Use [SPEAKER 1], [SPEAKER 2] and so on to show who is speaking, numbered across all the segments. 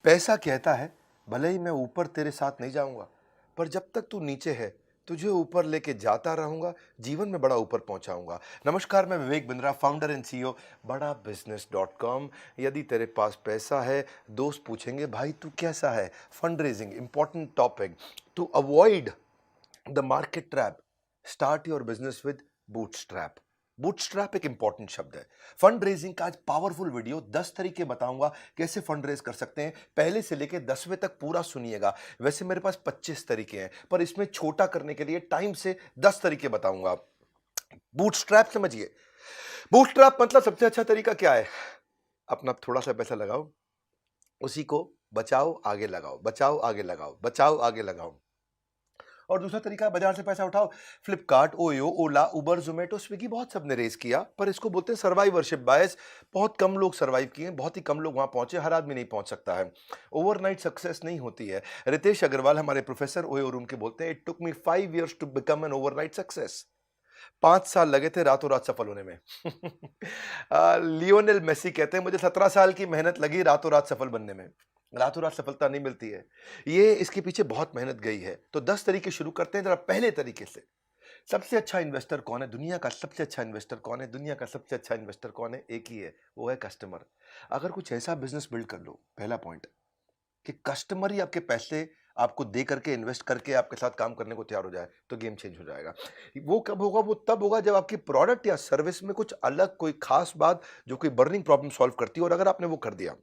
[SPEAKER 1] पैसा कहता है भले ही मैं ऊपर तेरे साथ नहीं जाऊंगा, पर जब तक तू नीचे है तुझे ऊपर लेके जाता रहूंगा, जीवन में बड़ा ऊपर पहुंचाऊंगा। नमस्कार, मैं Vivek Bindra, founder and CEO बड़ा बिजनेस डॉट कॉम। यदि तेरे पास पैसा है, दोस्त पूछेंगे भाई तू कैसा है। Fund raising important topic to avoid the market trap. Start your business with bootstrap. Bootstrap एक इंपॉर्टेंट शब्द है। फंड रेजिंग का आज पावरफुल वीडियो 10 तरीके बताऊंगा कैसे फंड रेज कर सकते हैं। पहले से लेकर 10वें तक पूरा सुनिएगा। वैसे मेरे पास 25 तरीके हैं, पर इसमें छोटा करने के लिए टाइम से 10 तरीके बताऊंगा। बूटस्ट्रैप समझिए। बूटस्ट्रैप मतलब सबसे अच्छा तरीका क्या है? अपना थोड़ा सा पैसा लगाओ, उसी को बचाओ आगे लगाओ, बचाओ आगे लगाओ, बचाओ आगे लगाओ। और दूसरा तरीका है बाजार से पैसा उठाओ। फ्लिपकार्ट, ओयो, ओला, उबर, जोमेटो, स्विगी बहुत सबने रेस किया, पर इसको बोलते हैं सर्वाइवरशिप बायस। बहुत कम लोग सर्वाइव किए, बहुत ही कम लोग वहां पहुंचे। हर आदमी नहीं पहुंच सकता है। ओवरनाइट सक्सेस नहीं होती है। रितेश अग्रवाल हमारे प्रोफेसर ओयो रूम के बोलते हैं, it took me 5 years to become an overnight success. 5 साल लगे थे रातों रात सफल होने में। लियोनेल मेसी कहते हैं मुझे 17 साल की मेहनत लगी रातों रात सफल बनने में। रातों रात सफलता नहीं मिलती है, ये इसके पीछे बहुत मेहनत गई है। तो 10 तरीके शुरू करते हैं जरा पहले तरीके से। सबसे अच्छा इन्वेस्टर कौन है? दुनिया का सबसे अच्छा इन्वेस्टर कौन है? दुनिया का सबसे अच्छा इन्वेस्टर कौन है? एक ही है, वो है कस्टमर। अगर कुछ ऐसा बिजनेस बिल्ड कर लो, पहला पॉइंट, कि कस्टमर ही आपके पैसे आपको दे करके इन्वेस्ट करके आपके साथ काम करने को तैयार हो जाए, तो गेम चेंज हो जाएगा। वो कब होगा? वो तब होगा जब आपकी प्रोडक्ट या सर्विस में कुछ अलग, कोई खास बात जो कोई बर्निंग प्रॉब्लम सॉल्व करती है। और अगर आपने वो कर दिया,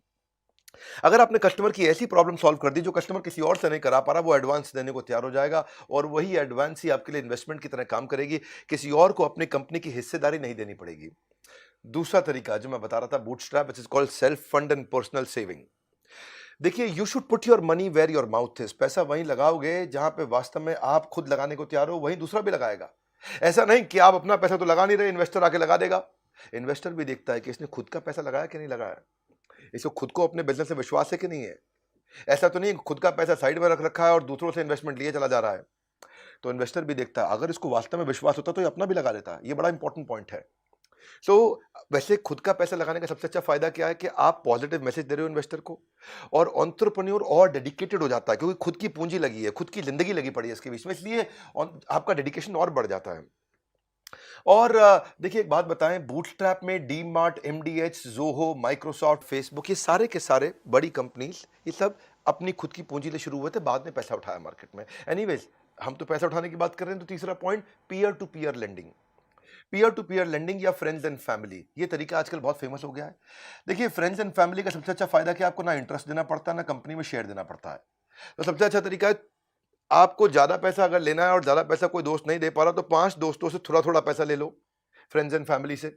[SPEAKER 1] अगर आपने कस्टमर की ऐसी प्रॉब्लम सॉल्व कर दी जो कस्टमर किसी और से नहीं करा पा रहा, वो एडवांस देने को तैयार हो जाएगा। और वही एडवांस ही आपके लिए इन्वेस्टमेंट की तरह काम करेगी। किसी और को अपनी कंपनी की हिस्सेदारी नहीं देनी पड़ेगी। दूसरा तरीका जो मैं बता रहा था, bootstrap, which is called self fund and personal saving. देखिए, you should put your money where your mouth is. पैसा वहीं लगाओगे जहां पे वास्तव में आप खुद लगाने को तैयार हो, वहीं दूसरा भी लगाएगा। ऐसा नहीं कि आप अपना पैसा तो लगा नहीं रहे, इन्वेस्टर आके लगा देगा। इन्वेस्टर भी देखता है कि इसने खुद का पैसा लगाया कि नहीं लगाया, इसको खुद को अपने बिजनेस से विश्वास है कि नहीं है। ऐसा तो नहीं खुद का पैसा साइड में रख रखा है और दूसरों से इन्वेस्टमेंट लिए चला जा रहा है। तो इन्वेस्टर भी देखता है, अगर इसको वास्तव में विश्वास होता तो ये अपना भी लगा लेता। ये बड़ा इंपॉर्टेंट पॉइंट है। सो वैसे खुद का पैसा लगाने का सबसे अच्छा फायदा क्या है कि आप पॉजिटिव मैसेज दे रहे हो इन्वेस्टर को, और एंटरप्रेन्योर और डेडिकेटेड हो जाता है, क्योंकि खुद की पूंजी लगी है, खुद की जिंदगी लगी पड़ी है इसके बीच में, इसलिए आपका डेडिकेशन और बढ़ जाता है। और देखिए, एक बात बताएं, बूटस्ट्रैप में D mart, MDH, Zoho, Microsoft, Facebook, ये सारे के सारे बड़ी कंपनीज, ये सब अपनी खुद की पूंजी से शुरू हुए थे, बाद में पैसा उठाया मार्केट में। एनीवेज, हम तो पैसा उठाने की बात कर रहे हैं। तो तीसरा point, peer to peer lending. Peer to peer lending या फ्रेंड्स एंड फैमिली, ये तरीका आजकल बहुत फेमस हो गया है। देखिए, फ्रेंड्स एंड फैमिली का सबसे अच्छा फायदा कि आपको ना इंटरेस्ट देना पड़ता है, ना कंपनी में शेयर देना पड़ता है। तो सबसे अच्छा तरीका है, आपको ज्यादा पैसा अगर लेना है और ज्यादा पैसा कोई दोस्त नहीं दे पा रहा, तो 5 दोस्तों से थोड़ा थोड़ा पैसा ले लो, फ्रेंड्स एंड फैमिली से।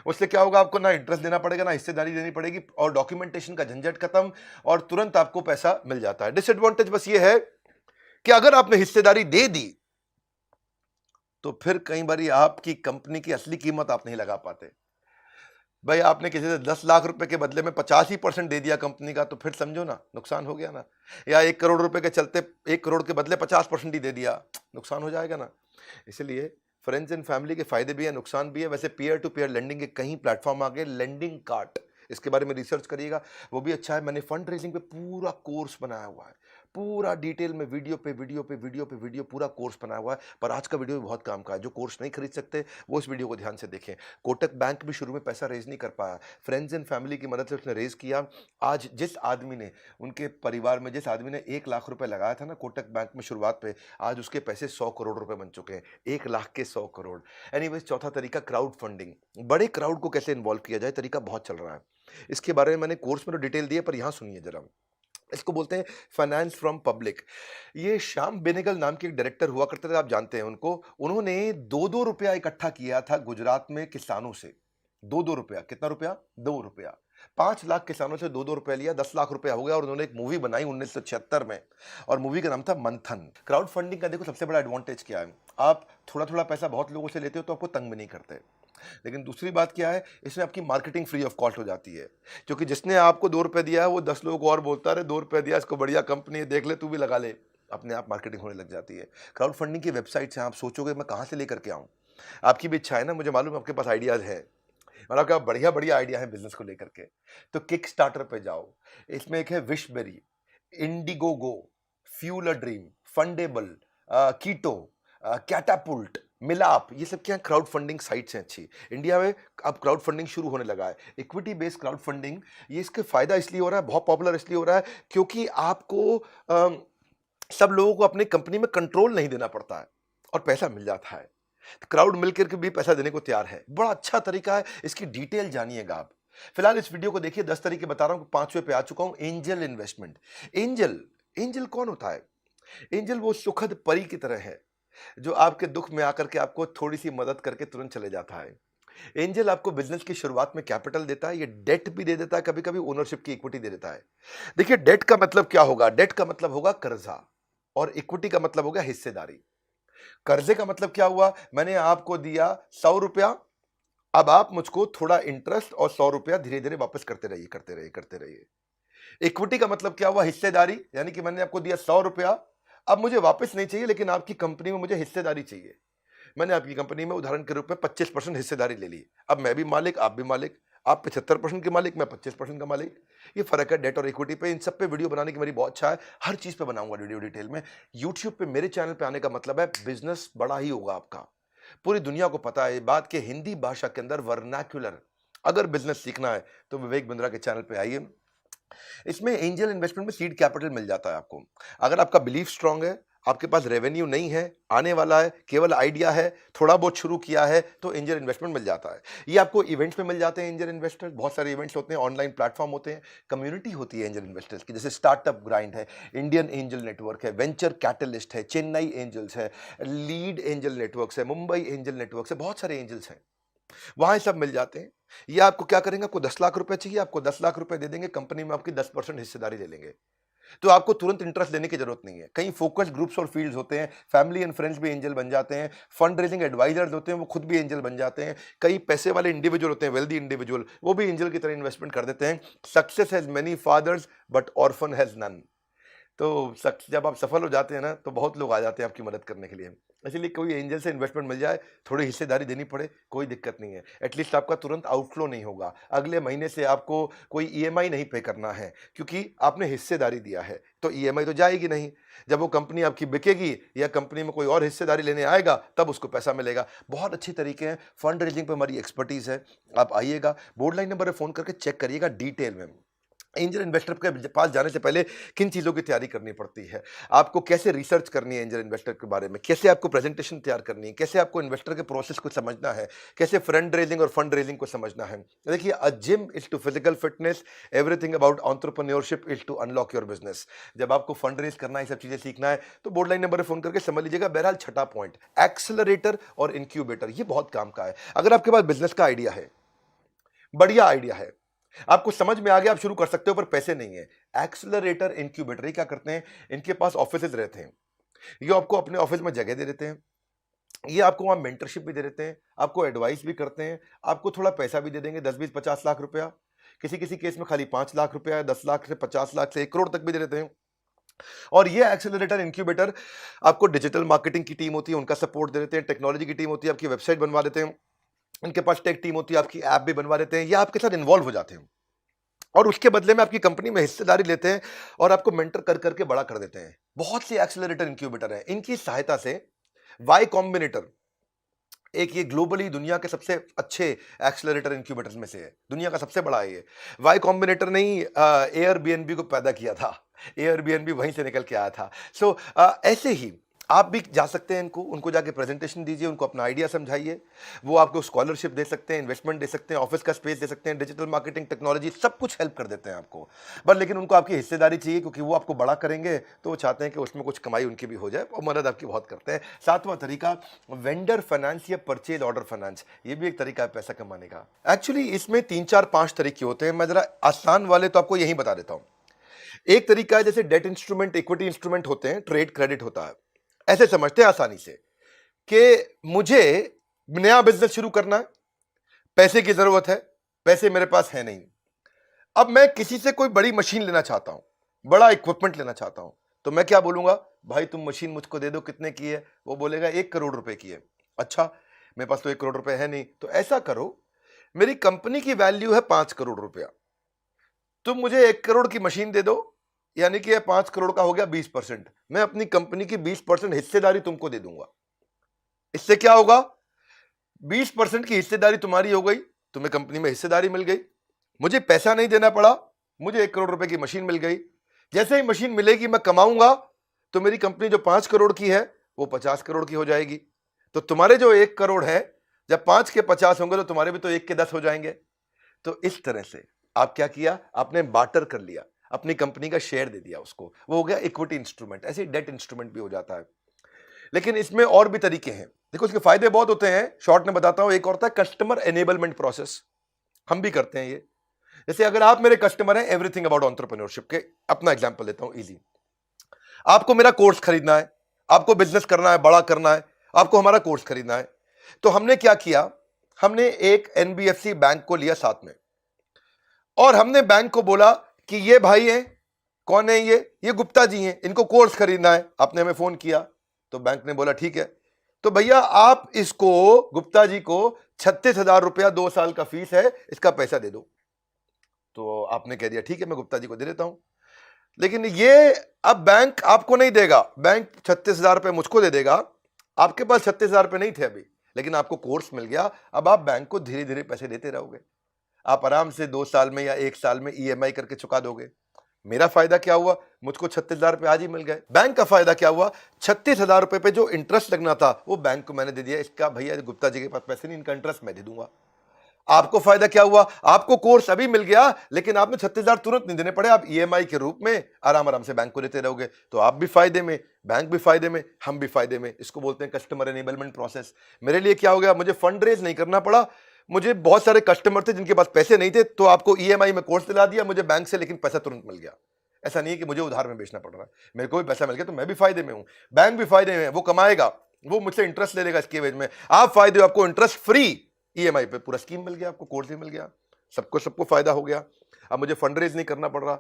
[SPEAKER 1] उससे क्या होगा? आपको ना इंटरेस्ट देना पड़ेगा, ना हिस्सेदारी देनी पड़ेगी, और डॉक्यूमेंटेशन का झंझट खत्म, और तुरंत आपको पैसा मिल जाता है। डिसएडवांटेज बस ये है कि अगर आपने हिस्सेदारी दे दी, तो फिर कई बार आपकी कंपनी की असली कीमत आप नहीं लगा पाते। भाई, आपने किसी से 10 लाख रुपए के बदले में 85% दे दिया कंपनी का, तो फिर समझो ना, नुकसान हो गया ना। या 1 करोड़ रुपए के चलते 1 करोड़ के बदले 50% ही दे दिया, नुकसान हो जाएगा ना। इसलिए फ्रेंड्स एंड फैमिली के फायदे भी है, नुकसान भी है। वैसे पीयर टू पीयर लेंडिंग के कई प्लेटफॉर्म आ गए। लेंडिंग कार्ट, इसके बारे में रिसर्च करिएगा, वो भी अच्छा है। मैंने फंड रेजिंग पे पूरा कोर्स बनाया हुआ है, पूरा डिटेल में, वीडियो पे वीडियो पे वीडियो पे वीडियो, पूरा कोर्स बनाया हुआ है। पर आज का वीडियो भी बहुत काम का है। जो कोर्स नहीं खरीद सकते वो इस वीडियो को ध्यान से देखें। कोटक बैंक भी शुरू में पैसा रेज नहीं कर पाया, फ्रेंड्स एंड फैमिली की मदद से उसने रेज किया। आज जिस आदमी ने, उनके परिवार में जिस आदमी ने 1 लाख रुपए लगाया था ना कोटक बैंक में शुरुआत पे, आज उसके पैसे 100 करोड़ रुपए बन चुके हैं। 1 लाख के 100 करोड़। एनीवेज, चौथा तरीका, क्राउड फंडिंग। बड़े क्राउड को कैसे इन्वॉल्व किया जाए, तरीका बहुत चल रहा है। इसके बारे में मैंने कोर्स में तो डिटेल दी है, पर यहां सुनिए जरा। इसको बोलते हैं फाइनेंस फ्रॉम पब्लिक। ये श्याम बेनेगल नाम के एक डायरेक्टर हुआ करते थे, आप जानते हैं उनको। उन्होंने 2-2 रुपया इकट्ठा किया था गुजरात में किसानों से। 2-2 रुपया, कितना रुपया? 2 रुपया। 5 लाख किसानों से 2-2 रुपया लिया, 10 लाख रुपया हो गया। और उन्होंने एक मूवी बनाई 1976 में, और मूवी का नाम था मंथन। क्राउड फंडिंग का देखो सबसे बड़ा एडवांटेज क्या है, आप थोड़ा थोड़ा पैसा बहुत लोगों से लेते हो तो आपको तंग भी नहीं करते। लेकिन दूसरी बात क्या है, इसमें आपकी मार्केटिंग फ्री ऑफ कॉस्ट हो जाती है। क्योंकि जिसने आपको 2 रुपए दिया है, वो 10 लोगों को और बोलता है, 2 रुपए दिया, इसको बढ़िया कंपनी है, देख ले, तू भी लगा ले। अपने आप मार्केटिंग होने लग जाती है। क्राउड फंडिंग की वेबसाइट से आप सोचोगे मैं कहाँ से लेकर के आऊँ, आपकी भी इच्छा है ना, मुझे मालूम है आपके पास आइडियाज है। मतलब क्या बढ़िया बढ़िया आइडिया है बिजनेस को लेकर के। तो किक स्टार्टर पे जाओ, इसमें एक है Wishberry, Indiegogo, Fuel a Dream, Fundable, Ketto, Catapooolt, Milaap, ये सब क्या क्राउड फंडिंग साइट्स हैं अच्छी। इंडिया में अब क्राउड फंडिंग शुरू होने लगा है, इक्विटी बेस्ड क्राउड फंडिंग। ये इसके फायदा इसलिए हो रहा है, बहुत पॉपुलर इसलिए हो रहा है क्योंकि आपको सब लोगों को अपनी कंपनी में कंट्रोल नहीं देना पड़ता है और पैसा मिल जाता है। क्राउड मिलकर के भी पैसा देने को तैयार है, बड़ा अच्छा तरीका है, इसकी डिटेल जानिएगा आप। फिलहाल इस वीडियो को देखिए, 10 तरीके बता रहा हूं, 5वें पे आ चुका हूं, एंजल इन्वेस्टमेंट। एंजल, एंजल कौन होता है? एंजल वो सुखद परी की तरह है जो आपके दुख में आकर के आपको थोड़ी सी मदद करके तुरंत चले जाता है। एंजल आपको बिजनेस की शुरुआत में कैपिटल देता है, ये डेट भी दे देता है, कभी कभी ओनरशिप की इक्विटी दे देता है। देखिए डेट का मतलब क्या होगा? डेट का मतलब होगा कर्जा, और इक्विटी का मतलब होगा हिस्सेदारी। कर्जे का मतलब क्या हुआ? मैंने आपको दिया 100 रुपया, अब आप मुझको थोड़ा इंटरेस्ट और 100 रुपया धीरे धीरे वापस करते रहिए, करते रहिए, करते रहिए। इक्विटी का मतलब क्या हुआ? हिस्सेदारी, यानी कि मैंने आपको दिया 100 रुपया, अब मुझे वापस नहीं चाहिए, लेकिन आपकी कंपनी में मुझे हिस्सेदारी चाहिए। मैंने आपकी कंपनी में उदाहरण के रूप में 25% हिस्सेदारी ले ली, अब मैं भी मालिक, आप भी मालिक, आप 75% के मालिक, मैं 25% का मालिक। ये फर्क है डेट और इक्विटी पे। इन सब पे वीडियो बनाने की मेरी बहुत इच्छा है, हर चीज पे बनाऊंगा वीडियो डिटेल में। यूट्यूब पे मेरे चैनल पे आने का मतलब है बिजनेस बड़ा ही होगा आपका। पूरी दुनिया को पता है ये बात कि हिंदी भाषा के अंदर वर्नाक्युलर अगर बिजनेस सीखना है तो विवेक बिंद्रा के चैनल पे आइए। इसमें एंजल इन्वेस्टमेंट में सीड कैपिटल मिल जाता है आपको। अगर आपका बिलीफ स्ट्रांग है, आपके पास रेवेन्यू नहीं है, आने वाला है, केवल आइडिया है, थोड़ा बहुत शुरू किया है, तो एंजल इन्वेस्टमेंट मिल जाता है। ये आपको इवेंट्स में मिल जाते हैं एंजल इन्वेस्टर्स, बहुत सारे इवेंट्स होते हैं, ऑनलाइन प्लेटफॉर्म होते हैं, कम्युनिटी होती है एंजल इन्वेस्टर्स की, जैसे स्टार्टअप ग्राइंड है, इंडियन एंजल नेटवर्क है, वेंचर कैटलिस्ट है, चेन्नई एंजल्स है, लीड एंजल नेटवर्क्स है, मुंबई एंजल नेटवर्क्स है, बहुत सारे एंजल्स हैं, वहां सब मिल जाते हैं। ये आपको क्या करेंगे? आपको 10 लाख रुपए चाहिए, आपको 10 लाख रुपए दे देंगे, कंपनी में आपकी 10% हिस्सेदारी ले लेंगे। तो आपको तुरंत इंटरेस्ट लेने की जरूरत नहीं है। कई फोकस ग्रुप्स और फील्ड्स होते हैं, फैमिली एंड फ्रेंड्स भी एंजल बन जाते हैं, फंड रेजिंग एडवाइजर्स होते हैं, वो खुद भी एंजल बन जाते हैं, कई पैसे वाले इंडिविजुअल होते हैं, वेल्दी इंडिविजुअल, वो भी एंजल की तरह इन्वेस्टमेंट कर देते हैं। Success has many fathers but orphan has none. तो जब आप सफल हो जाते हैं ना, तो बहुत लोग आ जाते हैं आपकी मदद करने के लिए। इसीलिए कोई एंजल से इन्वेस्टमेंट मिल जाए, थोड़ी हिस्सेदारी देनी पड़े, कोई दिक्कत नहीं है। एटलीस्ट आपका तुरंत आउटफ्लो नहीं होगा, अगले महीने से आपको कोई ईएमआई नहीं पे करना है, क्योंकि आपने हिस्सेदारी दिया है, तो ईएमआई तो जाएगी नहीं। जब वो कंपनी आपकी बिकेगी या कंपनी में कोई और हिस्सेदारी लेने आएगा, तब उसको पैसा मिलेगा। बहुत अच्छी तरीके हैं, फंड रेजिंग पर हमारी एक्सपर्टीज है। आप आइएगा, बोर्ड लाइन नंबर पर फोन करके चेक करिएगा डिटेल में। एंजल इन्वेस्टर के पास जाने से पहले किन चीज़ों की तैयारी करनी पड़ती है, आपको कैसे रिसर्च करनी है एंजल इन्वेस्टर के बारे में, कैसे आपको प्रेजेंटेशन तैयार करनी है, कैसे आपको इन्वेस्टर के प्रोसेस को समझना है, कैसे फ्रंड रेजिंग और फंड रेजिंग को समझना है। देखिए, a gym is to physical fitness, everything about entrepreneurship is to unlock your business. जब आपको फंड रेज करना है, ये सब चीज़ें सीखना है, तो बोर्ड लाइन नंबर पर फोन करके समझ लीजिएगा। बहरहाल, छठा पॉइंट, एक्सेलरेटर और इंक्यूबेटर, ये बहुत काम का है। अगर आपके पास बिजनेस का आइडिया है, बढ़िया आइडिया है, आपको समझ में आ गया, आप शुरू कर सकते हो, पर पैसे नहीं है। एक्सेलरेटर इंक्यूबेटर ये क्या करते हैं? इनके पास ऑफिसेज रहते हैं, ये आपको अपने ऑफिस में जगह दे देते हैं, ये आपको वहां मेंटरशिप भी दे देते हैं, आपको एडवाइस भी करते हैं, आपको थोड़ा पैसा भी दे देंगे, 10, 20, 50 लाख रुपया। किसी किसी केस में खाली 5 लाख रुपया, 10 लाख से 50 लाख से 1 करोड़ तक भी दे देते हैं। और ये एक्सेलरेटर इंक्यूबेटर आपको डिजिटल मार्केटिंग की टीम होती है, उनका सपोर्ट दे देते हैं, टेक्नोलॉजी की टीम होती है, आपकी वेबसाइट बनवा देते हैं, इनके पास टेक टीम होती है, आपकी ऐप भी बनवा देते हैं, ये आपके साथ इन्वॉल्व हो जाते हैं और उसके बदले में आपकी कंपनी में हिस्सेदारी लेते हैं और आपको मेंटर कर करके बड़ा कर देते हैं। बहुत सी एक्सेलरेटर इंक्यूबेटर हैं, इनकी सहायता से वाई कॉम्बिनेटर एक, ये ग्लोबली दुनिया के सबसे अच्छे एक्सेलरेटर इंक्यूबेटर्स में से है, दुनिया का सबसे बड़ा है ये। वाई कॉम्बिनेटर ने ही एयरबीएनबी को पैदा किया था, एयरबीएनबी वहीं से निकल के आया था। सो ऐसे ही आप भी जा सकते हैं, उनको जाके प्रेजेंटेशन दीजिए, उनको अपना आइडिया समझाइए, वो आपको स्कॉलरशिप दे सकते हैं, इन्वेस्टमेंट दे सकते हैं, ऑफिस का स्पेस दे सकते हैं, डिजिटल मार्केटिंग, टेक्नोलॉजी, सब कुछ हेल्प कर देते हैं आपको। बट लेकिन उनको आपकी हिस्सेदारी चाहिए, क्योंकि वो आपको बड़ा करेंगे, तो वो चाहते हैं कि उसमें कुछ कमाई उनकी भी हो जाए, और मदद आपकी बहुत करते हैं। सातवां तरीका, वेंडर फाइनेंस या परचेज ऑर्डर फाइनेंस, ये भी एक तरीका है पैसा कमाने का। एक्चुअली इसमें 3, 4, 5 तरीके होते हैं, मैं जरा आसान वाले तो आपको यही बता देता हूँ। एक तरीका है, जैसे डेट इंस्ट्रूमेंट, इक्विटी इंस्ट्रूमेंट होते हैं, ट्रेड क्रेडिट होता है। ऐसे समझते हैं आसानी से कि मुझे नया बिजनेस शुरू करना है, पैसे की जरूरत है, पैसे मेरे पास है नहीं, अब मैं किसी से कोई बड़ी मशीन लेना चाहता हूं, बड़ा इक्विपमेंट लेना चाहता हूं, तो मैं क्या बोलूंगा? भाई तुम मशीन मुझको दे दो, कितने की है? वो बोलेगा 1 करोड़ रुपए की है। अच्छा, मेरे पास तो 1 करोड़ रुपए है नहीं, तो ऐसा करो, मेरी कंपनी की वैल्यू है 5 करोड़ रुपया, तुम मुझे 1 करोड़ की मशीन दे दो, यानी कि 5 करोड़ का हो गया 20%, मैं अपनी कंपनी की 20% हिस्सेदारी तुमको दे दूंगा। इससे क्या होगा, 20% की हिस्सेदारी तुम्हारी हो गई, तुम्हें कंपनी में हिस्सेदारी मिल गई, मुझे पैसा नहीं देना पड़ा, मुझे 1 करोड़ रुपए की मशीन मिल गई। जैसे ही मशीन मिलेगी मैं कमाऊंगा, तो मेरी कंपनी जो 5 करोड़ की है वो 50 करोड़ की हो जाएगी। तो तुम्हारे जो 1 करोड़ है, जब 5 के 50 होंगे तो तुम्हारे भी तो 1 के 10 हो जाएंगे। तो इस तरह से आप क्या किया, आपने बार्टर कर लिया, अपनी कंपनी का शेयर दे दिया उसको, वो हो गया इक्विटी इंस्ट्रूमेंट। ऐसे डेट इंस्ट्रूमेंट भी हो जाता है। लेकिन इसमें और भी तरीके हैं, देखो इसके फायदे बहुत होते हैं, शॉर्ट में बताता हूं। एक और होता है कस्टमर एनेबलमेंट प्रोसेस, हम भी करते हैं ये। जैसे अगर आप मेरे कस्टमर हैं एवरीथिंग अबाउट एंटरप्रेन्योरशिप के, अपना एग्जांपल लेता हूं इजी। आपको मेरा कोर्स खरीदना है, आपको बिजनेस करना है, बड़ा करना है, आपको हमारा कोर्स खरीदना है। तो हमने क्या किया, हमने एक एनबीएफसी बैंक को लिया साथ में, और हमने बैंक को बोला कि ये भाई हैं, कौन है ये गुप्ता जी हैं, इनको कोर्स खरीदना है। आपने हमें फोन किया, तो बैंक ने बोला ठीक है, तो भैया आप इसको गुप्ता जी को 36,000 रुपया 2 साल का फीस है, इसका पैसा दे दो। तो आपने कह दिया ठीक है, मैं गुप्ता जी को दे देता हूं। लेकिन ये अब बैंक आपको नहीं देगा, बैंक 36,000 रुपये मुझको दे देगा। आपके पास 36,000 रुपये नहीं थे अभी, लेकिन आपको कोर्स मिल गया, अब आप बैंक को धीरे धीरे पैसे देते रहोगे, आप आराम से 2 साल में या 1 साल में ईएमआई करके चुका दोगे। मेरा फायदा क्या हुआ, मुझको 36,000 रुपये आज ही मिल गए। बैंक का फायदा क्या हुआ, 36,000 रुपये पे जो इंटरेस्ट लगना था वो बैंक को मैंने दे दिया। इसका भैया गुप्ता जी के पास पैसे नहीं, इनका इंटरेस्ट मैं दे दूंगा। आपको फायदा क्या हुआ, आपको कोर्स अभी मिल गया, लेकिन आपने 36,000 तुरंत नहीं देने पड़े, आप ईएमआई के रूप में आराम आराम से बैंक को देते रहोगे। तो आप भी फायदे में, बैंक भी फायदे में, हम भी फायदे में। इसको बोलते हैं कस्टमर एनेबलमेंट प्रोसेस। मेरे लिए क्या हो गया, मुझे फंड रेज नहीं करना पड़ा। मुझे बहुत सारे कस्टमर थे जिनके पास पैसे नहीं थे, तो आपको ईएमआई में कोर्स दिला दिया मुझे बैंक से, लेकिन पैसा तुरंत मिल गया। ऐसा नहीं है कि मुझे उधार में बेचना पड़ रहा है, मेरे को भी पैसा मिल गया, तो मैं भी फायदे में हूं, बैंक भी फायदे में, वो कमाएगा, वो मुझसे इंटरेस्ट ले लेगा इसके एवज में। आप फायदे हो, आपको इंटरेस्ट फ्री ईएमआई पे पूरा स्कीम मिल गया, आपको कोर्स भी मिल गया, सबको फायदा हो गया। अब मुझे फंड रेज नहीं करना पड़ रहा,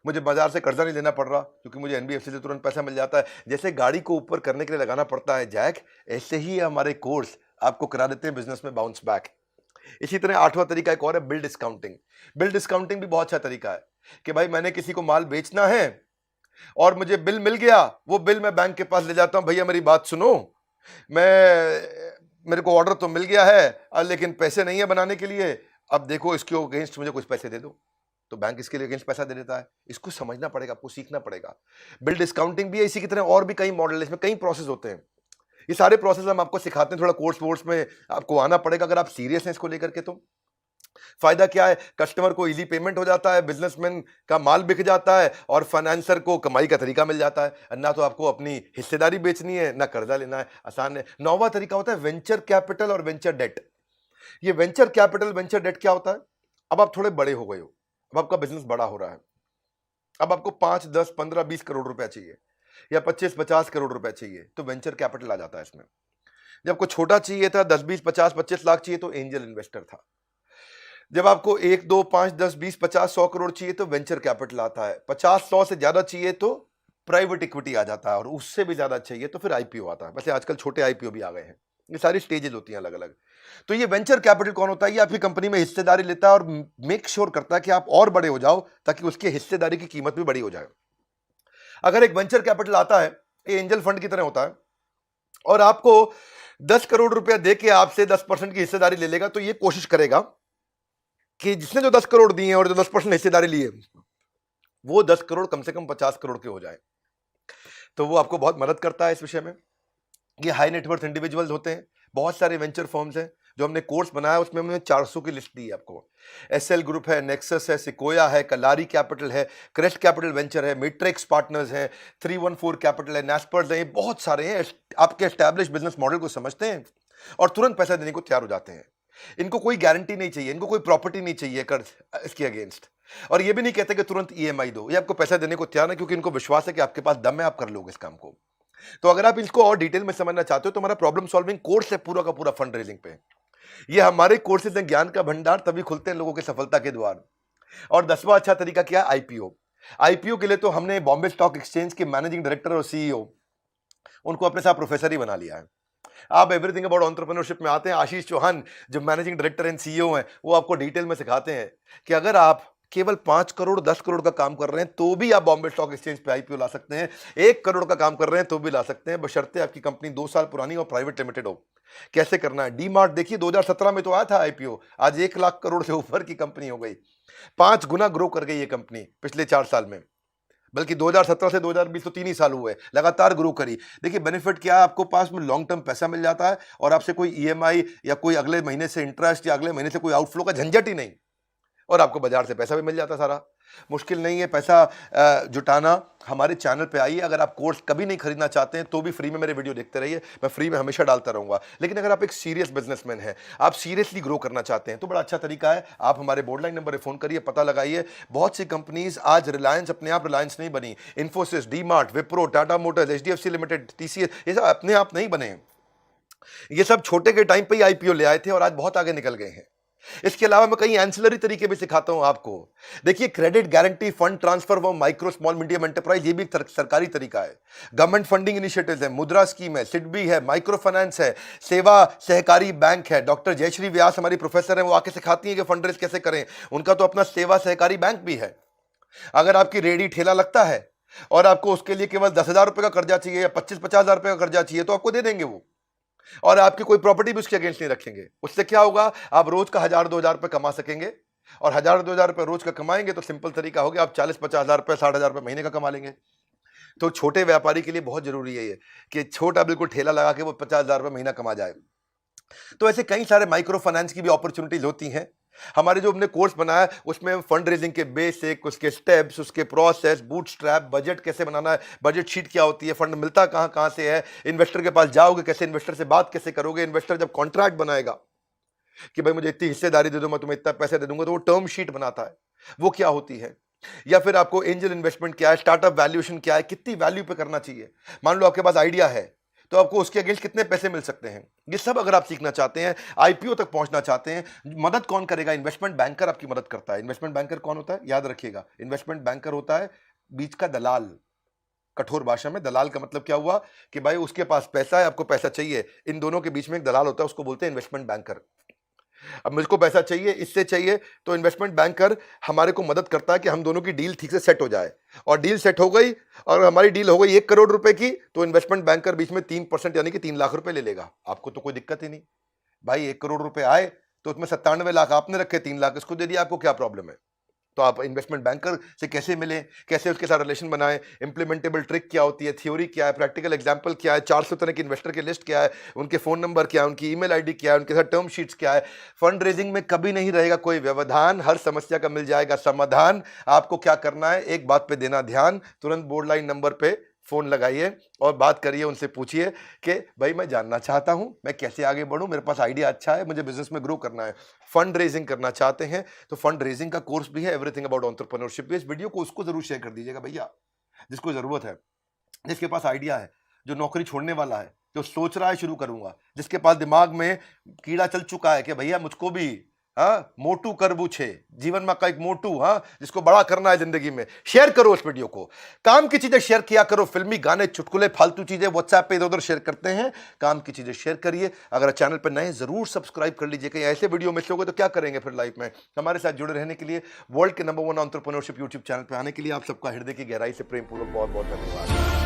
[SPEAKER 1] मुझे बाजार से कर्जा नहीं लेना पड़ रहा, क्योंकि मुझे एनबीएफसी से तुरंत पैसा मिल जाता है। जैसे गाड़ी को ऊपर करने के लिए लगाना पड़ता है जैक, ऐसे ही हमारे कोर्स आपको करा देते हैं बिजनेस में बाउंस बैक। इसी तरह 8वां तरीका एक और है, बिल डिस्काउंटिंग। बिल डिस्काउंटिंग भी बहुत अच्छा तरीका है कि भाई मैंने किसी को माल बेचना है और मुझे बिल मिल गया, वो बिल मैं बैंक के पास ले जाता हूं, भैया मेरी बात सुनो, मेरे को ऑर्डर तो मिल गया है लेकिन पैसे नहीं है बनाने के लिए, अब देखो इसके अगेंस्ट मुझे कुछ पैसे दे दो। तो बैंक इसके लिए अगेंस्ट पैसा दे देता है। इसको समझना पड़ेगा, आपको सीखना पड़ेगा। बिल डिस्काउंटिंग भी है, इसी की तरह और भी कई मॉडल है, इसमें कई प्रोसेस होते हैं। ये सारे प्रोसेस हम आपको सिखाते हैं, थोड़ा कोर्स वोर्स में आपको आना पड़ेगा अगर आप सीरियस हैं इसको लेकर के। तो फायदा क्या है, कस्टमर को इजी पेमेंट हो जाता है, बिजनेसमैन का माल बिक जाता है, और फाइनेंसर को कमाई का तरीका मिल जाता है। ना तो आपको अपनी हिस्सेदारी बेचनी है, ना कर्जा लेना है, आसान है। 9वां तरीका होता है वेंचर कैपिटल और वेंचर डेट। ये वेंचर कैपिटल वेंचर डेट क्या होता है, अब आप थोड़े बड़े हो गए हो, अब आपका बिजनेस बड़ा हो रहा है, अब आपको 5, 10, 15, 20 करोड़ रुपया चाहिए, या 25, 50 करोड़ रुपया चाहिए, तो वेंचर कैपिटल आ जाता है इसमें। जब आपको छोटा चाहिए था, 10, 20, 50, 25 लाख चाहिए, तो एंजल इन्वेस्टर था। जब आपको 1, 2, 5, 10, 20, 50, 100 करोड़ चाहिए तो वेंचर कैपिटल आता है। 50, 100 से ज्यादा चाहिए तो प्राइवेट इक्विटी आ जाता है, और उससे भी ज्यादा चाहिए तो फिर आईपीओ आता है। वैसे आजकल छोटे आईपीओ भी आ गए हैं। ये सारी स्टेजेस होती हैं अलग अलग। तो ये वेंचर कैपिटल कौन होता है, ये आपकी कंपनी में हिस्सेदारी लेता है और मेक श्योर करता है कि आप और बड़े हो जाओ, ताकि उसकी हिस्सेदारी की कीमत भी बड़ी हो जाए। अगर एक वेंचर कैपिटल आता है, ये एंजल फंड की तरह होता है, और आपको 10 करोड़ रुपया देके आपसे 10% की हिस्सेदारी ले लेगा, तो ये कोशिश करेगा कि जिसने जो 10 करोड़ दिए और जो 10% हिस्सेदारी ली है, वो 10 करोड़ कम से कम 50 करोड़ के हो जाए। तो वो आपको बहुत मदद करता है इस विषय में। ये हाई नेटवर्थ इंडिविजुअल्स होते हैं, बहुत सारे वेंचर फर्म्स हैं। जो हमने कोर्स बनाया उसमें हमने 400 की लिस्ट दी है आपको। एसएल ग्रुप है, नेक्सस है, सिकोया है, कलारी कैपिटल है, क्रेस्ट कैपिटल वेंचर है, मैट्रिक्स पार्टनर्स है, 314 कैपिटल है, नेस्पर्स है, बहुत सारे हैं। आपके एस्टैब्लिश बिजनेस मॉडल को समझते हैं और तुरंत पैसा देने को तैयार हो जाते हैं। इनको कोई गारंटी नहीं चाहिए, इनको कोई प्रॉपर्टी नहीं चाहिए कर्ज इसके अगेंस्ट, और ये भी नहीं कहते कि तुरंत ईएमआई दो। ये आपको पैसा देने को तैयार है, क्योंकि इनको विश्वास है कि आपके पास दम है, आप कर लोगे इस काम को। तो अगर आप इसको और डिटेल में समझना चाहते हो तो हमारा प्रॉब्लम सॉल्विंग कोर्स है पूरा का पूरा फंड रेजिंग पे। ये हमारे कोर्सेज हैं ज्ञान का भंडार, तभी खुलते हैं लोगों के सफलता के द्वार। और 10वां अच्छा तरीका क्या है, आईपीओ। आईपीओ के लिए तो हमने बॉम्बे स्टॉक एक्सचेंज के मैनेजिंग डायरेक्टर और सीईओ उनको अपने साथ प्रोफेसर ही बना लिया है। आप एवरीथिंग अबाउट एंटरप्रेन्योरशिप में आते हैं, आशीष चौहान जो मैनेजिंग डायरेक्टर एंड सीईओ हैं, वो आपको डिटेल में सिखाते हैं कि अगर आप केवल 5 करोड़ 10 करोड़ का काम कर रहे हैं तो भी आप बॉम्बे स्टॉक एक्सचेंज पे आईपीओ ला सकते हैं, 1 करोड़ का काम कर रहे हैं तो भी ला सकते हैं, बशर्ते आपकी कंपनी 2 साल पुरानी और प्राइवेट लिमिटेड हो। कैसे करना है? डी मार्ट देखिए 2017 में तो आया था आईपीओ, आज 1 लाख करोड़ से ऊपर की कंपनी हो गई, 5 गुना ग्रो कर गई ये कंपनी पिछले 4 साल में। बल्कि 2017 से 2020 तो 3 ही साल हुए, लगातार ग्रो करी। देखिए बेनिफिट क्या है, आपको पास में लॉन्ग टर्म पैसा मिल जाता है और आपसे कोई ईएमआई या कोई अगले महीने से इंटरेस्ट या अगले महीने से कोई आउटफ्लो का झंझट ही नहीं, और आपको बाजार से पैसा भी मिल जाता सारा। मुश्किल नहीं है पैसा जुटाना। हमारे चैनल पे आइए, अगर आप कोर्स कभी नहीं खरीदना चाहते हैं तो भी फ्री में मेरे वीडियो देखते रहिए, मैं फ्री में हमेशा डालता रहूंगा। लेकिन अगर आप एक सीरियस बिजनेसमैन हैं, आप सीरियसली ग्रो करना चाहते हैं, तो बड़ा अच्छा तरीका है, आप हमारे बोर्ड लाइन नंबर पर फोन करिए, पता लगाइए। बहुत सी कंपनीज आज रिलायंस अपने आप रिलायंस नहीं बनी, Infosys, D mart, Wipro, Tata Motors, HDFC limited, TCS, ये सब अपने आप नहीं बने। ये सब छोटे के टाइम पे ही आईपीओ ले आए थे और आज बहुत आगे निकल गए हैं। इसके अलावा मैं कई एंसिलरी तरीके भी सिखाता हूं आपको। देखिए क्रेडिट गारंटी, फंड ट्रांसफर वो माइक्रो स्मॉल मीडियम एंटरप्राइज, ये भी एक सरकारी तरीका है। गवर्नमेंट फंडिंग इनिशिएटिव्स है, मुद्रा स्कीम है, सिडबी है, माइक्रो फाइनेंस है, सेवा सहकारी बैंक है। डॉक्टर जयश्री व्यास हमारी प्रोफेसर हैं, वो आके सिखाती हैं कि फंड रेज कैसे करें। उनका तो अपना सेवा सहकारी बैंक भी है। अगर आपकी रेडी ठेला लगता है और आपको उसके लिए केवल 10,000 रुपए का कर्जा चाहिए या 25-50 हजार रुपए का कर्जा चाहिए तो आपको दे देंगे वो, और आपकी कोई प्रॉपर्टी भी उसके अगेंस्ट नहीं रखेंगे। उससे क्या होगा, आप रोज का 1,000-2,000 रुपए कमा सकेंगे, और 1,000-2,000 रुपए रोज का कमाएंगे तो सिंपल तरीका हो गया, आप 40-50 हजार रुपए, 60,000 रुपए महीने का कमा लेंगे। तो छोटे व्यापारी के लिए बहुत जरूरी है ये कि छोटा बिल्कुल ठेला लगा के वो 50,000 रुपए महीना कमा जाए। तो ऐसे कई सारे माइक्रो फाइनेंस की भी अपॉर्चुनिटीज होती हैं। हमारे जो हमने कोर्स बनाया है उसमें फंड रेजिंग के बेसिक, उसके स्टेप्स, उसके प्रोसेस, बूटस्ट्रैप, बजट कैसे बनाना है, बजट शीट क्या होती है, फंड मिलता कहाँ कहाँ से है, इन्वेस्टर के पास जाओगे कैसे, इन्वेस्टर से बात कैसे करोगे, इन्वेस्टर जब कॉन्ट्रैक्ट बनाएगा कि भाई मुझे इतनी हिस्सेदारी दे दो, मैं तुम्हें इतना पैसे दे दूंगा, तो वो टर्म शीट बनाता है, वो क्या होती है। या फिर आपको एंजल इन्वेस्टमेंट क्या है, स्टार्टअप वैल्यूएशन क्या है, कितनी वैल्यू पे करना चाहिए। मान लो आपके पास आइडिया है तो आपको उसके अगेंस्ट कितने पैसे मिल सकते हैं, ये सब अगर आप सीखना चाहते हैं, आईपीओ तक पहुंचना चाहते हैं, मदद कौन करेगा? इन्वेस्टमेंट बैंकर आपकी मदद करता है। इन्वेस्टमेंट बैंकर कौन होता है? याद रखिएगा, इन्वेस्टमेंट बैंकर होता है बीच का दलाल। कठोर भाषा में दलाल का मतलब क्या हुआ कि भाई उसके पास पैसा है, आपको पैसा चाहिए, इन दोनों के बीच में एक दलाल होता है, उसको बोलते हैं इन्वेस्टमेंट बैंकर। अब मुझको पैसा चाहिए, इससे चाहिए, तो इन्वेस्टमेंट बैंकर हमारे को मदद करता है कि हम दोनों की डील ठीक से सेट हो जाए। और डील सेट हो गई और हमारी डील हो गई 1 करोड़ रुपए की, तो इन्वेस्टमेंट बैंकर बीच में 3% यानी कि 3 लाख रुपए ले लेगा। आपको तो कोई दिक्कत ही नहीं भाई, 1 करोड़ रुपए आए तो उसमें 97 लाख आपने रखे, 3 लाख इसको दे दिया, आपको क्या प्रॉब्लम है। तो आप इन्वेस्टमेंट बैंकर से कैसे मिलें, कैसे उसके साथ रिलेशन बनाएं, इंप्लीमेंटेबल ट्रिक क्या होती है, थ्योरी क्या है, प्रैक्टिकल एग्जांपल क्या है, 400 तरह के इन्वेस्टर की लिस्ट क्या है, उनके फोन नंबर क्या है, उनकी ईमेल आईडी क्या है, उनके साथ टर्म शीट्स क्या है। फंड रेजिंग में कभी नहीं रहेगा कोई व्यवधान, हर समस्या का मिल जाएगा समाधान। आपको क्या करना है, एक बात पे देना ध्यान, तुरंत बोर्ड लाइन नंबर पे फोन लगाइए और बात करिए, उनसे पूछिए कि भाई मैं जानना चाहता हूं मैं कैसे आगे बढ़ूं, मेरे पास आइडिया अच्छा है, मुझे बिजनेस में ग्रो करना है, फंड रेजिंग करना चाहते हैं तो फंड रेजिंग का कोर्स भी है, एवरीथिंग अबाउट एंटरप्रेन्योरशिप। इस वीडियो को उसको जरूर शेयर कर दीजिएगा भैया जिसको जरूरत है, जिसके पास आइडिया है, जो नौकरी छोड़ने वाला है, जो सोच रहा है शुरू करूंगा, जिसके पास दिमाग में कीड़ा चल चुका है कि भैया मुझको भी मोटू करबू छे जीवन में, का एक मोटू जिसको बड़ा करना है जिंदगी में। शेयर करो इस वीडियो को, काम की चीजें शेयर किया करो, फिल्मी गाने, चुटकुले, फालतू चीजें व्हाट्सएप पे इधर उधर शेयर करते हैं, काम की चीजें शेयर करिए। अगर चैनल पर नए जरूर सब्सक्राइब कर लीजिए, कहीं ऐसे वीडियो मिस हो गए तो क्या करेंगे फिर लाइफ में। हमारे साथ जुड़े रहने के लिए, वर्ल्ड के नंबर 1 एंटरप्रेन्योरशिप यूट्यूब चैनल पर आने के लिए आप सबका हृदय की गहराई से प्रेम पूर्वक बहुत बहुत धन्यवाद।